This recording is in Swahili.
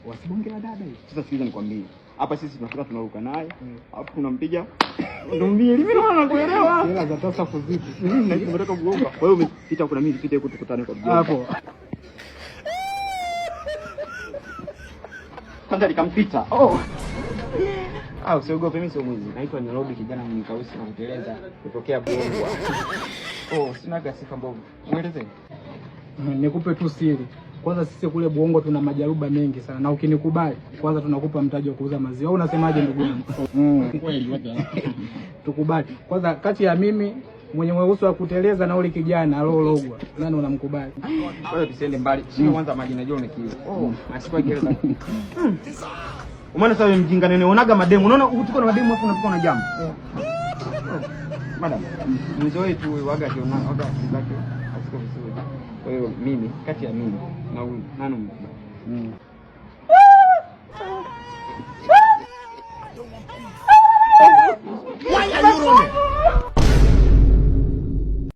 Wasibonge la dada hivi. Sasa sikiliza nikwambie. Hapa sisi tunafika tunaruka naye. Alafu tunampiga. Ndio mimi naona kuelewa. Hela za tasa kuzipi. Na tunataka kugonga. Kwa hiyo umepita kuna mimi nipite huko tukutane kwa mjomba. Hapo. Kwanza nikampita. Usiogope, mimi sio mwizi. Naitwa Nairobi, kijana mwenye kausi na kuteleza kutokea Bongo. Sina sifa mbovu. Mueleze. Nikupe tu siri. Kwanza sisi kule Bongo tuna majaruba mengi sana, na ukinikubali kwanza tunakupa mtaji wa kuuza maziwa. Au unasemaje ndugu yangu? Kweli wote. Tukubali. Kwanza kati ya mimi mwenye uwezo wa kuteleza na ule kijana alologwa, nani unamkubali? Kwanza tusiende mbali. Sio kwanza maji najua unakio. Asipo gereza. Umeona sasa mjinga nene unaga mademu. Unaona uko na mademu hapo unafika na jambo. Madam, mzee wetu waga kiona waga zake asiko vizuri. Kwa hiyo mimi kati ya mimi na huyu nani